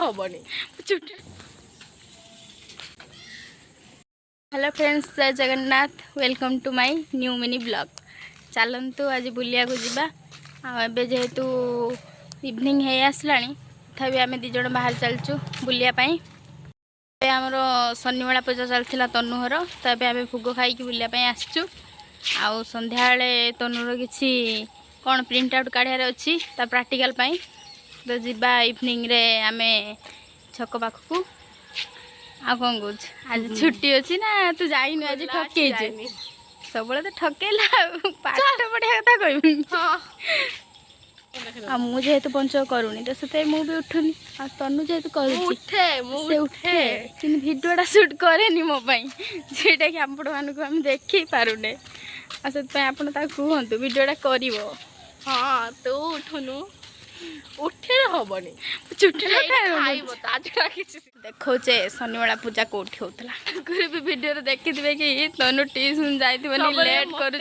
हेनी चुटी। Hello friends, जय Jagannath. Welcome to my new mini blog. चलतु आज बुलिया को जीवा। आबे जेहेतु इवनिंग है आसलानी तथापि आम दीज बाहर चलचु बुलिया पाई। आमर शनिमेला पूजा चलता तनुहर, तो ये आम भोग खाई बुलिया आसचु। आउ संध्या तनुर किसी कौन प्रिंट आउट काढ़ार अच्छी प्राक्टिकल पाई, तो जीवा इवनिंग रे आमे छक पाखक। आ कौन कौच आज छुट्टी अच्छी ना तू जाइनु आज ठके सब तो ठकेला पाठ पढ़िया कथा कह मुझे पंचक करूनी तो से मुझे उठुनी आ तनु जेहेतु कर उठे कि भिडियोटा सुट करे मो जेटा कि आपण मानक आम देखी पारुने से कहतु भिडियोटा कर। हाँ तू उठुनु उठे हेनी चुटी देखोचे शनिमेला पूजा कौटी होता भी वीडियो देखिथे कि तनु ट्यूशन जाइए लेट कर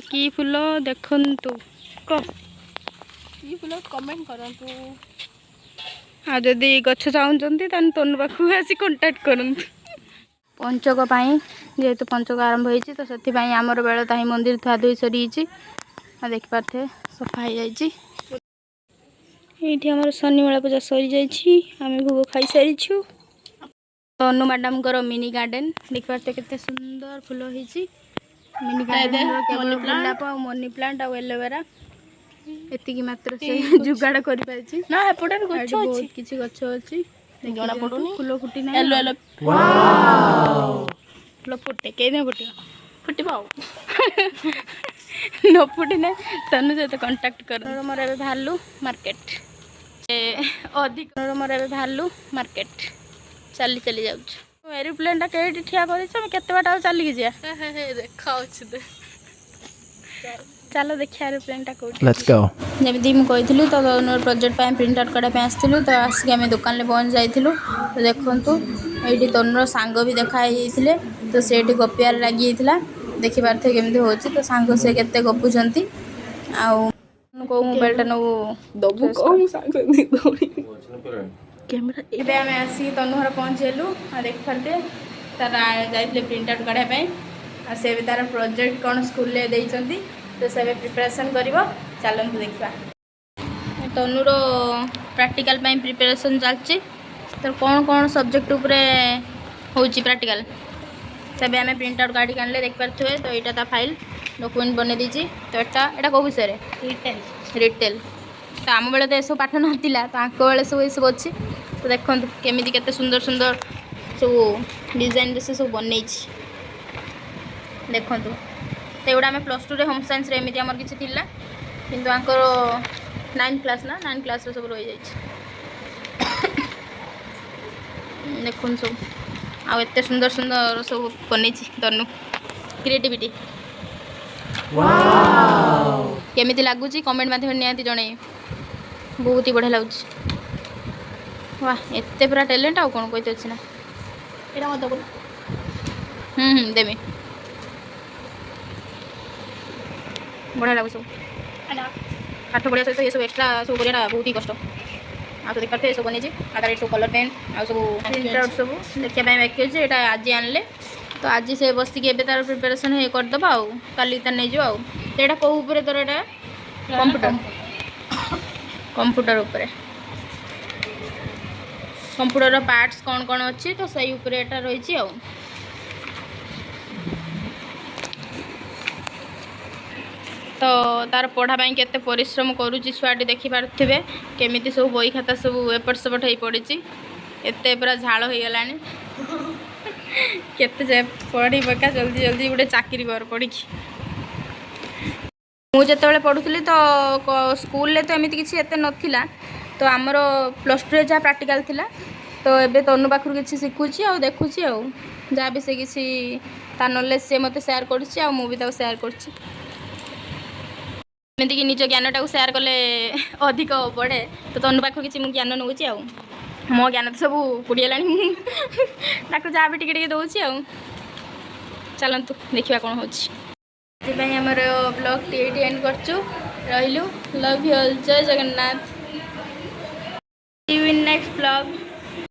कि फुल देखु फुल कमेंट करंतु। हाँ जदि गछ चाहते तनु पाखु आसी कंटाक्ट करूँ। पंचक जेहेतु पंचक आरंभ होती तो से आमर बेल ता मंदिर थुआ धोई सरी देखिपारे सफा हो जाए। आमर शनिमेला पूजा सरी जाम भोग खाई सारी। तनु मैडम मिनी गार्डन देखिपारे केते सुंदर फुल होती। मिनी गार्डन केवल गोलाप आ मनी प्लांट आ एलोवेरा एतिकी मात्र से जुगाड़ कर बहुत किसी गछ अच्छी फुल फुटी ना फुल फुटे कई फुट फुट न फुटी ना तनु सहित कंटाक्ट कर। मोर ए भालू मार्केट अधिक मोर ए भालू मार्केट चली चली जाऊँ। एरोप्लेन टा कहीं ठिया करते बाट चलिकी जा देखा चलो देखिए एरोप्लेन टा कौन जमी मुझे तो तनुर प्रोजेक्ट प्रिंट आउट करने आसलु तो आसिक आम दुकान में पहुँच जाइलु। तो देखु ये तनुर सांग भी देखाई तो से गपियार लगी देखिपारे केमी हो तो सांग से केते गपुंट कौ मोबाइलटा नबू कैमेरा आम आसिक तनुहर पहुँचेलु। देखिपारे तार जाइए प्रिंट आउट करने से तार प्रोजेक्ट कौन स्कूल देते तो से प्रिपरेशन कर चलते देखा। तनुर प्रैक्टिकल प्रिपरेशन चलती तो कौन कौन सब्जेक्ट उपरे होची प्रैक्टिकल तब आम प्रिंट आउट काढ़ी आनले देखिपारे। तो यहाँ ता फाइल डॉक्यूमेंट बन देती तो यहाँ कौ विषय रिटेल तो आम बेले तो यह सब पाठ नाला तो आंक बेले सब ये सब अच्छी। तो देखो केमी केते सुंदर सुंदर सब डिजाइन से सब बन देखु तो एगुड़ा आम +2 रे होम साइंस एमती आमर किसी थिला किंतु आंकर 9th क्लास ना 9th क्लास सब रही जाए। देखुन सब आते सुंदर सुंदर सब बन तनु क्रिएटिविटी केमी लगुच कमेंट मध्यम निहाती जन बहुत ही बढ़िया लगुच। वाह एत पूरा टैलेंट आउ कौन कहते अच्छे ना देवी बढ़िया लगुच सब पाठ पढ़िया सहित ये सब एक्सट्रा सब बढ़िया बहुत ही कष्ट आ तो देखते सब बनी आगे सब कलर पेन आ सब प्रिंट आउट सब देखा बाकी अच्छे यहाँ आज आनले तो आज से बसिक तार प्रिपेरेसन करदे आली तार नहीं जाओ तो यहाँ कौ तोर यहाँ कंप्यूटर कंप्यूटर उपरे कंप्यूटर पार्ट्स कौन कौन अच्छी तो सही उपरे एटा रही आ तो तार पढ़ाई केते परिश्रम करुच्ची छुआटी देखिपारे केमी सब बही खाता सब एपट सेपट हो पड़ी एत पूरा झाड़ हो गला केते पढ़ी पका जल्दी जल्दी गोटे चाकरी कर पड़ी। मुझे पढ़ुली तो स्कूल तो एमती किसी एत नाला तो आमर +2 जहाँ प्रैक्टिकल थिला तो एबे तनु पाखु किसी शिखुची आ देखुची आ जहाँ भी से किसी तार नॉलेज से मत शेयर करुच्ची आ मुझे शेयर करुच्ची एमती निज ज्ञानटा शेयर कले अधिक बढ़े तो तनु पाख किसी मुझे ज्ञान नौची आ मो ज्ञान तो सब पुड़ीगला जहाँ भी टे दौची आ चलतु देखा कौन हो। आमर ब्लॉग ये एंड कर रहिलु लव यू ऑल जय जगन्नाथ सी यू इन नेक्स्ट ब्लॉग।